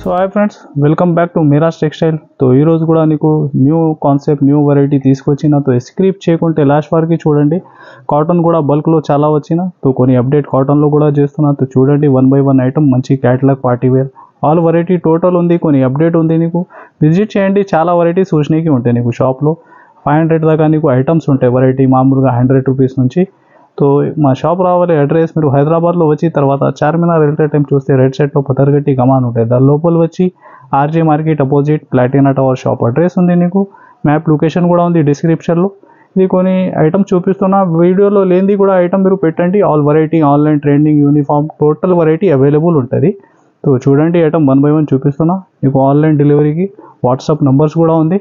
So hi friends, welcome back to Miraj textile. तो ఈ రోజు కూడా నీకు న్యూ కాన్సెప్ట్ న్యూ వెరైటీ తీసుకొచ్చిన. तो స్క్రిప్ చేయకుంటే లాస్ట్ వరకు చూడండి. కాటన్ కూడా బల్క్లో చాలా వచ్చిన. तो కొన్ని అప్డేట్ కాటన్లో కూడా చేస్తున్నా. तो చూడండి, 1 by 1 ఐటమ్ మంచి catalogue party where all variety total ఉంది. కొన్ని అప్డేట్ ఉంది. నీకు విజిట్ చేయండి, చాలా వెరైటీ చూసినకి ఉంటాయి. నీకు షాప్లో 500 దాకా నీకు ఐటమ్స్ ఉంటాయి. వెరైటీ మామూలుగా 100 రూపీస్ నుంచి. तो మా షాప్ రావాలి. అడ్రస్ మీరు హైదరాబాద్లో వచ్చి తర్వాత చార్మినార్ రైల్వే టైం చూస్తే రైట్ సైడ్లో పతర్గట్టి గమాన్ ఉంటుంది. దాని లోపల వచ్చి RJ market opposite Platina tower shop address ఉంది. నీకు మ్యాప్ లొకేషన్ కూడా ఉంది డిస్క్రిప్షన్లో. ఇది కొన్ని ఐటమ్ చూపిస్తున్నా. వీడియోలో లేనిది కూడా ఐటమ్ మీరు పెట్టండి. All variety online trending uniform total variety available ఉంటుంది. तो చూడండి, ఐటమ్ 1 by 1 చూపిస్తున్నా. మీకు ఆన్లైన్ డెలివరీకి వాట్సాప్ నంబర్స్ కూడా ఉంది.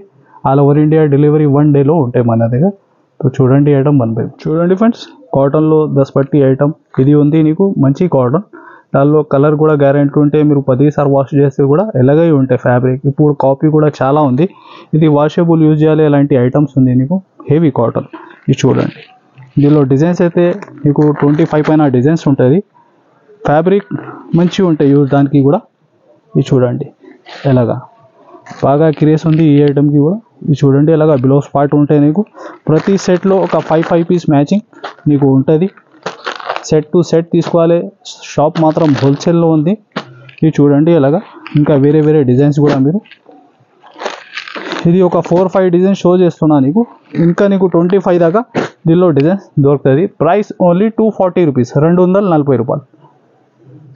ఆల్ ఓవర్ ఇండియా డెలివరీ 1 డేలో ఉంటాయి మన దగ్గర. तो చూడండి, ఐటమ్ 1 by 1 చూడండి ఫ్రెండ్స్. కాటన్లో 10 పట్టి ఐటమ్ ఇది ఉంది. నీకు మంచి కాటన్, దానిలో కలర్ కూడా గ్యారెంటీ ఉంటే మీరు 10 సార్లు వాష్ చేస్తే కూడా ఎలాగై ఉంటాయి ఫ్యాబ్రిక్. ఇప్పుడు కాపీ కూడా చాలా ఉంది. ఇది వాషబుల్ యూజ్ చేయాలి, అలాంటి ఐటమ్స్ ఉంది. నీకు హెవీ కాటన్ ఇది చూడండి. దీనిలో డిజైన్స్ అయితే మీకు 25 పైన డిజైన్స్ ఉంటుంది. ఫ్యాబ్రిక్ మంచిగా ఉంటాయి యూజ్ దానికి కూడా. ఇది చూడండి ఎలాగా బాగా క్రేజ్ ఉంది ఈ ఐటమ్కి కూడా. ఇది చూడండి ఎలాగా బ్లౌజ్ పార్ట్ ఉంటాయి. నీకు ప్రతి సెట్లో ఒక 5 పీస్ మ్యాచింగ్ నీకు ఉంటుంది. సెట్ టు సెట్ తీసుకోవాలి. షాప్ మాత్రం హోల్సేల్లో ఉంది. ఇది చూడండి ఎలాగా ఇంకా వేరే వేరే డిజైన్స్ కూడా మీరు. ఇది ఒక 4-5 డిజైన్స్ షో చేస్తున్నా నీకు. ఇంకా నీకు 25 దాకా దీనిలో డిజైన్స్ దొరుకుతుంది. ప్రైస్ ఓన్లీ 240 రూపీస్, 240 రూపాయలు.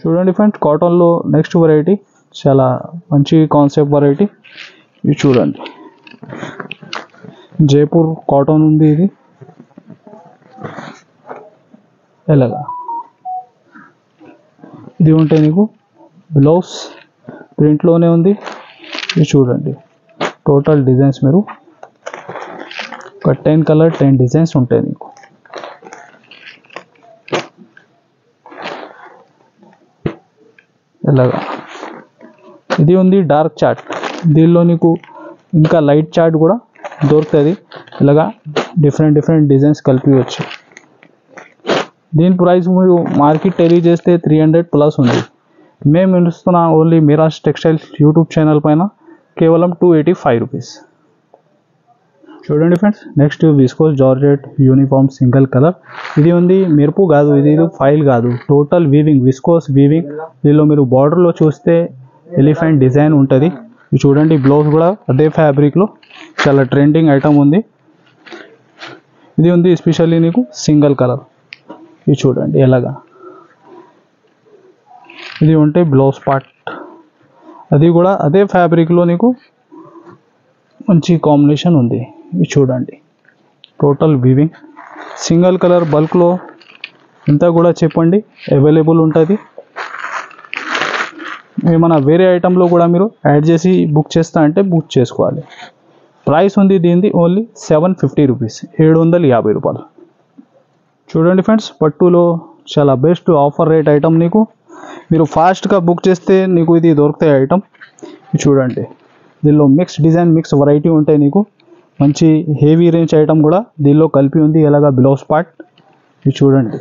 చూడండి ఫ్రెండ్స్, కాటన్లో నెక్స్ట్ వెరైటీ చాలా మంచి కాన్సెప్ట్ వెరైటీ. ఇది చూడండి, జైపూర్ కాటన్ ఉంది. ఇది ఎలాగా ఇది ఉంటే నీకు బ్లౌజ్ ప్రింట్లోనే ఉంది. ఇది చూడండి టోటల్ డిజైన్స్ మీరు ఒక 10 కలర్ 10 డిజైన్స్ ఉంటాయి నీకు. ఎలాగా ఇది ఉంది డార్క్ చార్ట్. దీనిలో నీకు ఇంకా లైట్ చార్ట్ కూడా దొరుకుతుంది. ఇలాగా డిఫరెంట్ డిజైన్స్ కలిపి వచ్చి దీని ప్రైస్ మీరు మార్కెట్ తెలియజేస్తే 300+ ఉంది. మేము ఇస్తున్న only Miraj textiles YouTube channel పైన కేవలం 285 రూపీస్. చూడండి friends, next viscose georgette uniform single colour. ఇది ఉంది మెరుపు కాదు, ఇది ఫైల్ కాదు, టోటల్ వీవింగ్ విస్కోస్ వీవింగ్. దీనిలో మీరు బార్డర్లో చూస్తే ఎలిఫెంట్ డిజైన్ ఉంటుంది. ఇది చూడండి, బ్లౌజ్ కూడా అదే ఫ్యాబ్రిక్లో చాలా ట్రెండింగ్ ఐటమ్ ఉంది. ఇది ఉంది ఎస్పెషల్లీ నీకు సింగిల్ కలర్. ఇది చూడండి ఎలాగా ఇది ఉంటే బ్లౌజ్ పార్ట్, అది కూడా అదే ఫ్యాబ్రిక్లో నీకు మంచి కాంబినేషన్ ఉంది. ఇది చూడండి టోటల్ వీవింగ్ సింగిల్ కలర్ బల్క్లో ఇంత కూడా చెప్పండి అవైలబుల్ ఉంటుంది. ఏమైనా వేరే ఐటెంలో కూడా మీరు యాడ్ చేసి బుక్ చేస్తా అంటే బుక్ చేసుకోవాలి. ప్రైస్ ఉంది దీనిది ఓన్లీ 750 రూపీస్, 750 రూపాయలు. చూడండి ఫ్రెండ్స్, పట్టులో చాలా బెస్ట్ ఆఫర్ రేట్ ఐటమ్. నీకు మీరు ఫాస్ట్గా బుక్ చేస్తే నీకు ఇది దొరుకుతాయి ఐటమ్. చూడండి దీనిలో మిక్స్ డిజైన్ మిక్స్ వెరైటీ ఉంటాయి. నీకు మంచి హెవీ రేంజ్ ఐటమ్ కూడా దీనిలో కలిపి ఉంది. ఎలాగా బ్లౌజ్ పార్ట్ ఇది చూడండి,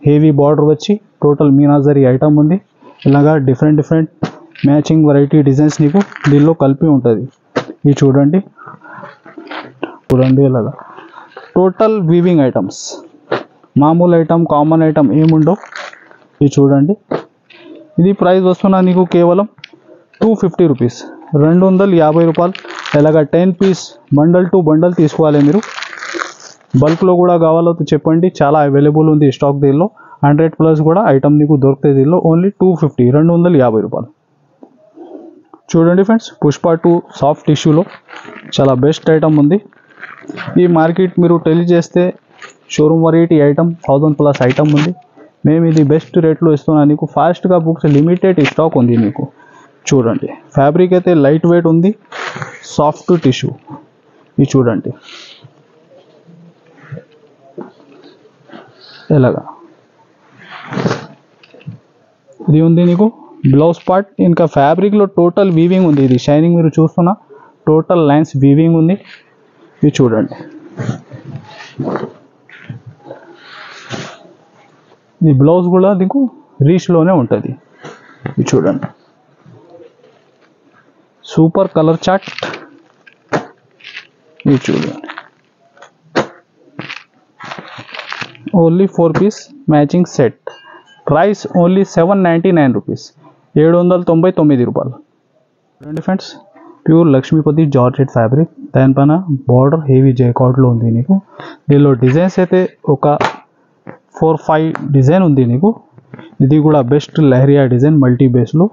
హెవీ బార్డర్ వచ్చి టోటల్ మీనాజరీ ఐటమ్ ఉంది. ఇలాగా డిఫరెంట్ మ్యాచింగ్ వెరైటీ డిజైన్స్ నీకు దీనిలో కలిపి ఉంటుంది. ఇది చూడండి ఇలాగా టోటల్ వీవింగ్ ఐటమ్స్, మామూలు ఐటమ్ కామన్ ఐటమ్ ఏముండవు. ఇది చూడండి, ఇది ప్రైస్ వస్తున్నా నీకు కేవలం 250 రూపీస్, 250 రూపాయలు. ఇలాగా 10 పీస్ బండల్ టు బండల్ తీసుకోవాలి మీరు. బల్క్లో కూడా కావాలో చెప్పండి, చాలా అవైలబుల్ ఉంది స్టాక్. దీనిలో 100+ కూడా ఐటమ్ నీకు దొరుకుతాయి. దీనిలో ఓన్లీ 250, 250 రూపాయలు. చూడండి ఫ్రెండ్స్, పుష్ప 2 సాఫ్ట్ టిష్యూలో చాలా బెస్ట్ ఐటమ్ ఉంది. ఈ మార్కెట్ మీరు తెలియజేస్తే షోరూమ్ వెరైటీ ఐటమ్ 1000+ ఐటమ్ ఉంది. మేము ఇది బెస్ట్ రేట్లో ఇస్తున్నాం నీకు. ఫాస్ట్గా బుక్స్ లిమిటెడ్ స్టాక్ ఉంది నీకు. చూడండి ఫ్యాబ్రిక్ అయితే లైట్ వెయిట్ ఉంది, సాఫ్ట్ టిష్యూ. ఇది చూడండి ఎలాగా ఇది ఉంది నీకు బ్లౌజ్ పార్ట్. ఇంకా ఫ్యాబ్రిక్లో టోటల్ వీవింగ్ ఉంది. ఇది షైనింగ్ మీరు చూస్తున్నా టోటల్ లైన్స్ వీవింగ్ ఉంది. ఇది చూడండి, ఈ బ్లౌజ్ కూడా నీకు రీచ్లోనే ఉంటుంది. ఇది చూడండి సూపర్ కలర్ చార్ట్. ఇది చూడండి, only 4 piece matching set. Price only 799 rupees, 799 రూపాయలు. చూడండి friends, pure Laxmipati georgette fabric, దానిపైన బార్డర్ హెవీ జైకార్డ్లో ఉంది నీకు. దీనిలో డిజైన్స్ అయితే ఒక 4-5 డిజైన్ ఉంది నీకు. ఇది కూడా బెస్ట్ లహరియా డిజైన్ మల్టీ బేస్లో.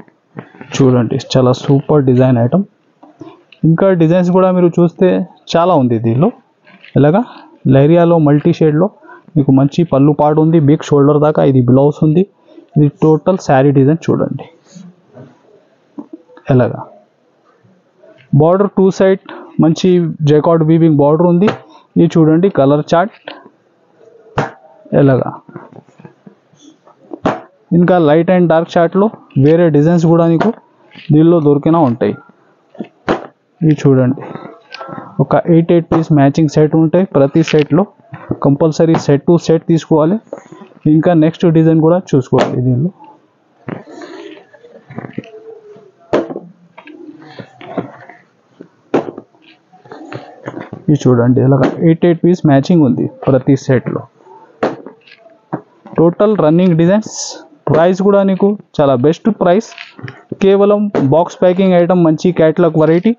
చూడండి, చాలా సూపర్ డిజైన్ ఐటమ్. ఇంకా డిజైన్స్ కూడా మీరు చూస్తే చాలా ఉంది దీనిలో. ఇలాగా లహరియాలో మల్టీ షేడ్లో మీకు మంచి పళ్ళు పాడు ఉంది, బిగ్ షోల్డర్ దాకా. ఇది బ్లౌజ్ ఉంది. ఇది టోటల్ శారీ డిజైన్ చూడండి. ఎలాగా బార్డర్ 2 సైడ్ మంచి జైకార్డ్ వీవింగ్ బార్డర్ ఉంది. ఇది చూడండి కలర్ చార్ట్. ఎలాగా ఇంకా లైట్ అండ్ డార్క్ చార్ట్లో వేరే డిజైన్స్ కూడా నీకు దీనిలో దొరికినా ఉంటాయి. ఇవి చూడండి, ఒక 8 పీస్ మ్యాచింగ్ సెట్ ఉంటాయి. ప్రతి సెట్లో కంపల్సరీ సెట్ టు సెట్ తీసుకోవాలి. ఇంకా నెక్స్ట్ డిజైన్ కూడా చూసుకోవాలి దీనిలో. ఇది చూడండి, ఇలాగ 8 పీస్ మ్యాచింగ్ ఉంది ప్రతి సెట్లో. Total running designs. ప్రైస్ కూడా నీకు చాలా బెస్ట్ ప్రైస్, కేవలం బాక్స్ ప్యాకింగ్ ఐటమ్ మంచి క్యాటలాగ్ వెరైటీ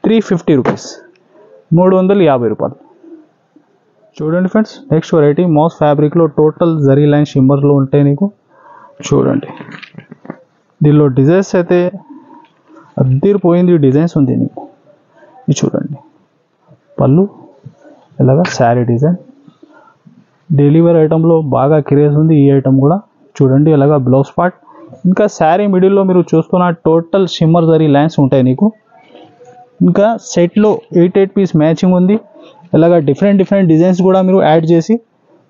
350 రూపీస్, 350 రూపాయలు. చూడండి ఫ్రెండ్స్, నెక్స్ట్ వెరైటీ మాస్ ఫ్యాబ్రిక్లో టోటల్ జరీ లైన్ షిమ్మర్లో ఉంటాయి నీకు. చూడండి, దీనిలో డిజైన్స్ అయితే అద్దరిపోయింది డిజైన్స్ ఉంది నీకు. ఇది చూడండి, పళ్ళు ఇలాగా శారీ డిజైన్. డెలివరీ ఐటంలో బాగా క్రేజ్ ఉంది ఈ ఐటమ్ కూడా. చూడండి, ఇలాగా బ్లౌజ్ పార్ట్. ఇంకా శారీ మిడిల్లో మీరు చూస్తున్న టోటల్ షిమ్మర్ జరీ లైన్స్ ఉంటాయి నీకు. ఇంకా సెట్లో 8 పీస్ మ్యాచింగ్ ఉంది. ఇలాగా డిఫరెంట్ డిజైన్స్ కూడా మీరు యాడ్ చేసి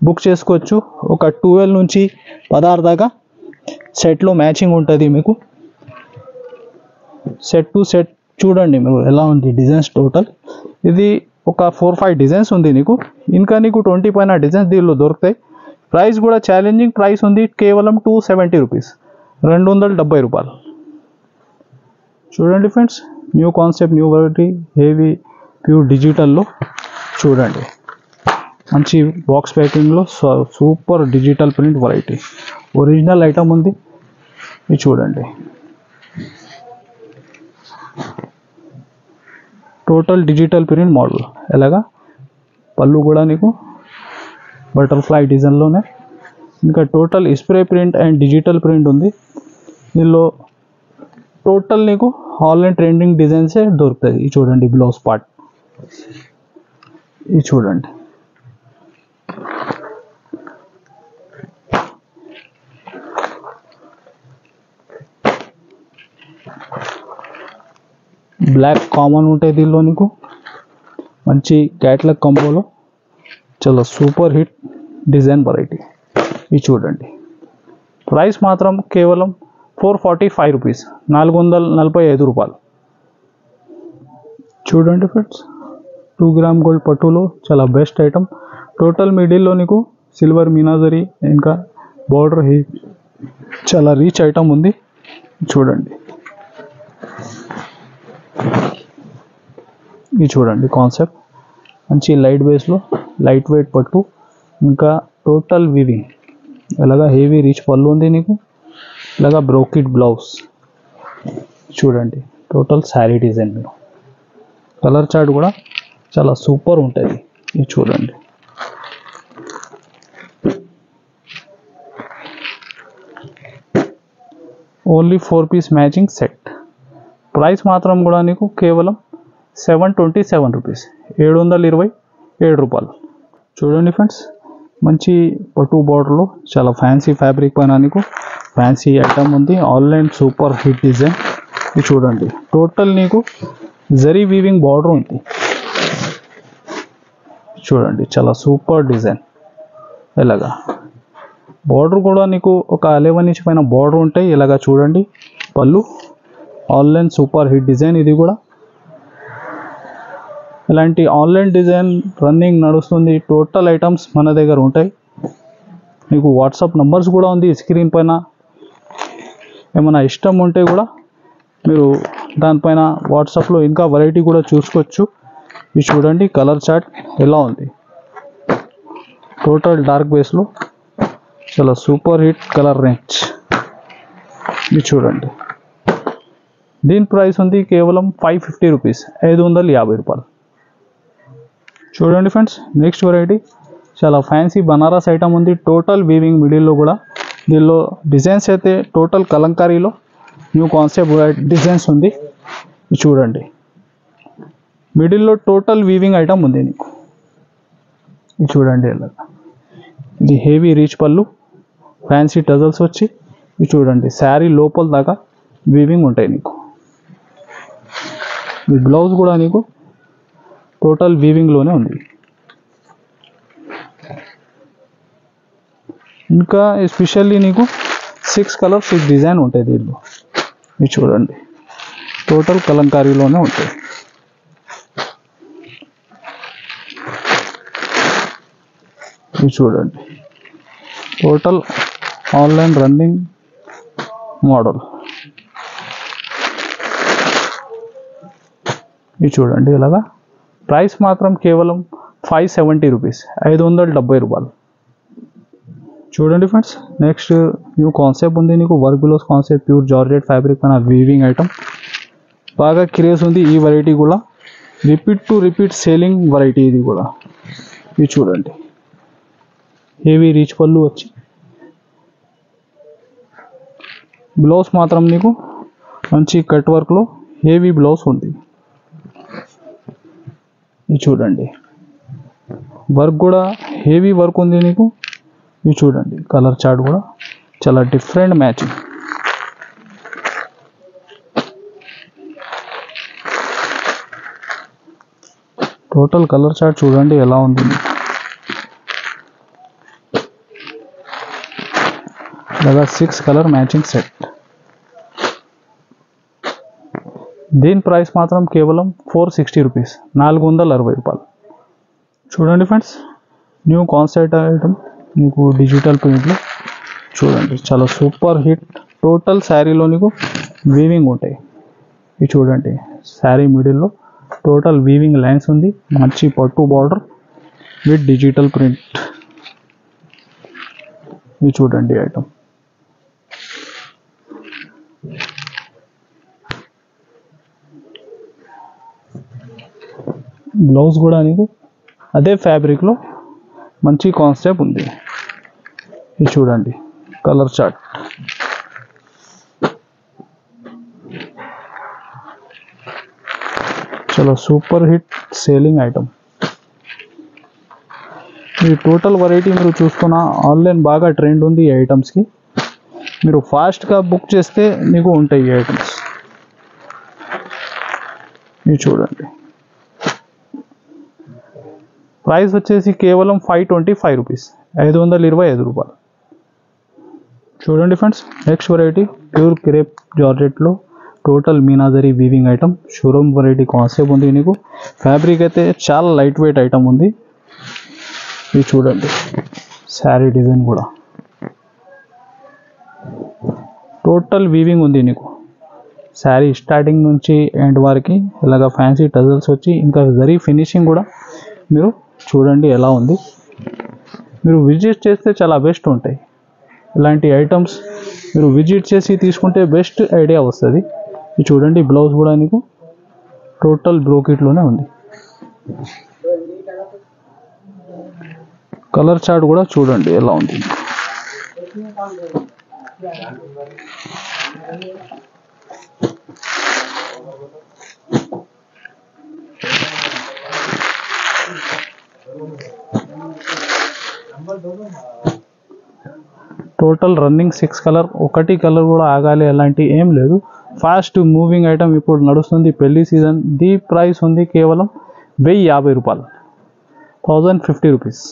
బుక్ చేసుకోవచ్చు. ఒక 12 నుంచి 16 దాకా సెట్లో మ్యాచింగ్ ఉంటుంది మీకు. సెట్ టు సెట్ చూడండి మీరు ఎలా ఉంది డిజైన్స్ టోటల్. ఇది ఒక 4-5 డిజైన్స్ ఉంది నీకు. ఇంకా నీకు 20 పైన డిజైన్స్ దీనిలో దొరుకుతాయి. ప్రైస్ కూడా ఛాలెంజింగ్ ప్రైస్ ఉంది, కేవలం 270 రూపీస్, 270 రూపాయలు. చూడండి friends, new concept, new variety, heavy pure డిజిటల్లో. చూడండి, మంచి బాక్స్ ప్యాకింగ్లో super digital print variety. Original item ఉంది. ఇది చూడండి, టోటల్ డిజిటల్ ప్రింట్ మోడల్. ఎలాగా పళ్ళు కూడా నీకు బటర్ఫ్లై డిజైన్లోనే. ఇంకా total spray print and digital print ఉంది. దీనిలో టోటల్ నీకు ఆన్లైన్ ట్రెండింగ్ డిజైన్సే దొరుకుతుంది. ఇది చూడండి బ్లౌజ్ పార్ట్. ఇది చూడండి, బ్లాక్ కామన్ ఉంటాయి దీనిలో నీకు. మంచి క్యాట్లాగ్ కాంబోలో చాలా సూపర్ హిట్ డిజైన్ వెరైటీ. ఇది చూడండి, ప్రైస్ మాత్రం కేవలం 445 రూపీస్, 445 రూపాయలు. చూడండి ఫ్రెండ్స్, 2 గ్రామ్ గోల్డ్ పట్టులో చాలా బెస్ట్ ఐటమ్. టోటల్ మిడిల్లో నీకు సిల్వర్ మీనాజరీ, ఇంకా బార్డర్ చాలా రీచ్ ఐటమ్ ఉంది. చూడండి, ఇది చూడండి కాన్సెప్ట్. మంచి లైట్ బేస్లో లైట్ వెయిట్ పట్టు. ఇంకా టోటల్ వీవింగ్. ఇలాగా హెవీ రీచ్ పళ్ళు ఉంది నీకు. ఇలాగా బ్రోకెట్ బ్లౌజ్. చూడండి, టోటల్ శారీ డిజైన్. మీరు కలర్ చార్ట్ కూడా చాలా సూపర్ ఉంటుంది. ఇది చూడండి, only 4 piece matching set. Price మాత్రం కూడా నీకు కేవలం 727 రూపీస్, 727 రూపాయలు. చూడండి ఫ్రెండ్స్, మంచి పట్టు బార్డర్లో చాలా ఫ్యాన్సీ ఫ్యాబ్రిక్ పైన నీకు ఫ్యాన్సీ ఐటమ్ ఉంది. Online super hit design. ఇది చూడండి, టోటల్ నీకు జరీ వీవింగ్ బార్డర్ ఉంది. చూడండి, చాలా సూపర్ డిజైన్. ఇలాగా బార్డర్ కూడా నీకు ఒక 11 ఇంచ్ పైన బార్డర్ ఉంటాయి. ఇలాగా చూడండి పళ్ళు. Online super hit design. ఇది కూడా ఇలాంటి ఆన్లైన్ డిజైన్ రన్నింగ్ నడుస్తుంది. టోటల్ ఐటమ్స్ మన దగ్గర ఉంటాయి. మీకు వాట్సాప్ నంబర్స్ కూడా ఉంది స్క్రీన్ పైన. ఏమైనా ఇష్టం ఉంటే కూడా మీరు దానిపైన వాట్సాప్లో ఇంకా వెరైటీ కూడా చూసుకోవచ్చు. ఇది చూడండి కలర్ చార్ట్ ఎలా ఉంది. టోటల్ డార్క్ బేస్లో చాలా సూపర్ హిట్ కలర్ రేంజ్. ఇది చూడండి. దీని ప్రైస్ ఉంది కేవలం 550 రూపీస్, 550 రూపాయలు. చూడండి ఫ్రెండ్స్, నెక్స్ట్ వెరైటీ చాలా ఫ్యాన్సీ బనారస్ ఐటమ్ ఉంది. టోటల్ వీవింగ్ మిడిల్లో కూడా. దీనిలో డిజైన్స్ అయితే టోటల్ కలంకారీలో న్యూ కాన్సెప్ట్ డిజైన్స్ ఉంది. ఇది చూడండి, మిడిల్లో టోటల్ వీవింగ్ ఐటమ్ ఉంది నీకు. ఇది చూడండి ఎలా. ఇది హెవీ రీచ్ పళ్ళు, ఫ్యాన్సీ టజల్స్ వచ్చి. ఇది చూడండి శారీ లోపల దాకా వీవింగ్ ఉంటాయి నీకు. ఈ బ్లౌజ్ కూడా నీకు టోటల్ వీవింగ్లోనే ఉంది. ఇంకా ఎస్పెషల్లీ నీకు 6 కలర్స్ 6 డిజైన్ ఉంటాయి దీనిలో. ఇది చూడండి టోటల్ కలంకారీలోనే ఉంటాయి. ఇది చూడండి టోటల్ ఆన్లైన్ రన్నింగ్ మోడల్. ఇది చూడండి ఇలాగా. ప్రైస్ మాత్రం కేవలం 570 రూపీస్, 570 రూపాయలు. చూడండి ఫ్రెండ్స్, నెక్స్ట్ న్యూ కాన్సెప్ట్ ఉంది నీకు. Work blouse concept, pure georgette fabric పైన వీవింగ్ ఐటమ్. బాగా క్రేజ్ ఉంది ఈ వెరైటీ కూడా. Repeat to repeat selling variety ఇది కూడా. ఇది చూడండి హెవీ రీచ్ పళ్ళు వచ్చి. బ్లౌజ్ మాత్రం నీకు మంచి కట్ వర్క్లో హెవీ బ్లౌజ్ ఉంది. ఇది చూడండి వర్క్ కూడా హెవీ వర్క్ ఉంది నీకు. ఇది చూడండి కలర్ చార్ట్ కూడా చాలా different matching. Total colour chart చూడండి ఎలా ఉంది. అలాగా 6 కలర్ మ్యాచింగ్ సెట్. దీని ప్రైస్ మాత్రం కేవలం 460 రూపీస్, 460 రూపాయలు. చూడండి ఫ్రెండ్స్, న్యూ కాన్సెప్ట్ ఐటమ్ మీకు డిజిటల్ ప్రింట్లో. చూడండి చాలా సూపర్ హిట్. టోటల్ శారీలో నీకు వీవింగ్ ఉంటాయి. ఇది చూడండి శారీ మిడిల్లో టోటల్ వీవింగ్ లైన్స్ ఉంది. మంచి పట్టు బార్డర్ విత్ డిజిటల్ ప్రింట్. ఇది చూడండి ఐటమ్. బ్లౌజ్ కూడా నీకు అదే ఫ్యాబ్రిక్లో మంచి కాన్సెప్ట్ ఉంది. ఇది చూడండి కలర్ చార్ట్. చాలా సూపర్ హిట్ సేలింగ్ ఐటమ్. ఈ టోటల్ వెరైటీ మీరు చూసుకున్న ఆన్లైన్ బాగా ట్రెండ్ ఉంది ఈ ఐటమ్స్కి. మీరు ఫాస్ట్గా బుక్ చేస్తే మీకు ఉంటాయి ఈ ఐటమ్స్. ఇది చూడండి ప్రైస్ వచ్చేసి కేవలం 525 రూపీస్, 525 రూపాయలు. చూడండి friends, next variety pure crepe జార్జెట్లో total meenakari weaving item. Showroom variety concept ఉంది నీకు. ఫ్యాబ్రిక్ అయితే చాలా లైట్ వెయిట్ ఐటమ్ ఉంది. ఇది చూడండి శారీ డిజైన్ కూడా టోటల్ వీవింగ్ ఉంది నీకు. శారీ స్టార్టింగ్ నుంచి ఎండ్ వరకు ఇలాగ ఫ్యాన్సీ టజల్స్ వచ్చి, ఇంకా జరీ ఫినిషింగ్ కూడా మీరు చూడండి ఎలా ఉంది. మీరు విజిట్ చేస్తే చాలా బెస్ట్ ఉంటాయి ఇలాంటి ఐటమ్స్. మీరు విజిట్ చేసి తీసుకుంటే బెస్ట్ ఐడియా వస్తుంది. ఇది చూడండి బ్లౌజ్ కూడా నీకు టోటల్ బ్రోకెట్లోనే ఉంది. కలర్ చార్ట్ కూడా చూడండి ఎలా ఉంది. Total running 6 colour. ఒకటి కలర్ కూడా ఆగాలి అలాంటి ఏం లేదు. ఫాస్ట్ మూవింగ్ ఐటమ్ ఇప్పుడు నడుస్తుంది పెళ్లి సీజన్. దీ ప్రైస్ ఉంది కేవలం 1050 రూపాయలు, 1050 రూపీస్.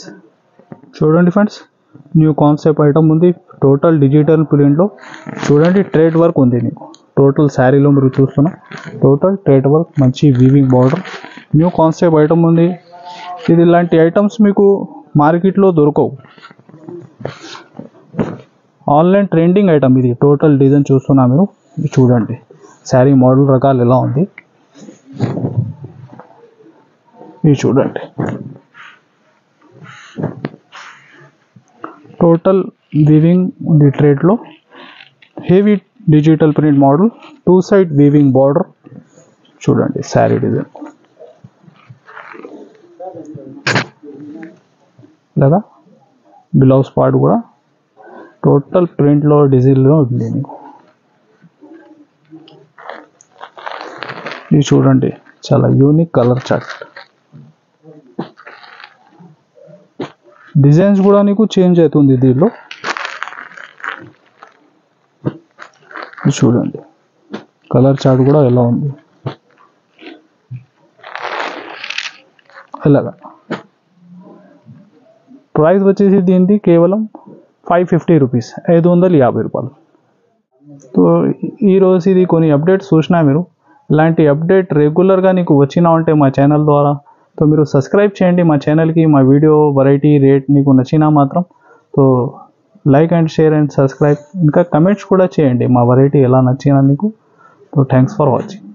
చూడండి ఫ్రెండ్స్, న్యూ కాన్సెప్ట్ ఐటమ్ ఉంది టోటల్ డిజిటల్ ప్రింట్లో. చూడండి ట్రేడ్ వర్క్ ఉంది నీకు. టోటల్ శారీలో మీరు చూస్తున్నా టోటల్ ట్రేడ్ వర్క్, మంచి weaving border. New concept item ఉంది ఇది. ఇలాంటి ఐటమ్స్ మీకు మార్కెట్లో దొరకవు. ఆన్లైన్ ట్రెండింగ్ ఐటమ్ ఇది. టోటల్ డిజైన్ చూస్తున్నా మీరు చూడండి శారీ మోడల్ రకాలు ఎలా ఉంది ఇది చూడండి. టోటల్ వీవింగ్ ఉంది థ్రెడ్లో, heavy digital print model, 2 side weaving border. చూడండి శారీ డిజైన్ లేదా బ్లౌజ్ పార్ట్ కూడా టోటల్ ప్రింట్లో డిజైన్లో ఉంది మీకు. ఇది చూడండి చాలా యూనిక్ కలర్ చార్ట్. డిజైన్స్ కూడా నీకు చేంజ్ అవుతుంది దీనిలో. ఇది చూడండి కలర్ చార్ట్ కూడా ఎలా ఉంది ఇలాగా. ప్రైస్ వచ్చేసి దీనిది కేవలం 550 రూపీస్, 550 రూపాయలు. సో ఈరోజు ఇది కొన్ని అప్డేట్స్ చూసినా మీరు. ఇలాంటి అప్డేట్ రెగ్యులర్గా నీకు వచ్చినా ఉంటే మా ఛానల్ ద్వారా, సో మీరు సబ్స్క్రైబ్ చేయండి మా ఛానల్కి. మా వీడియో వెరైటీ రేట్ నీకు నచ్చినా మాత్రం so like and share and subscribe. ఇంకా కమెంట్స్ కూడా చేయండి మా వెరైటీ ఎలా నచ్చినా మీకు. So thanks for watching.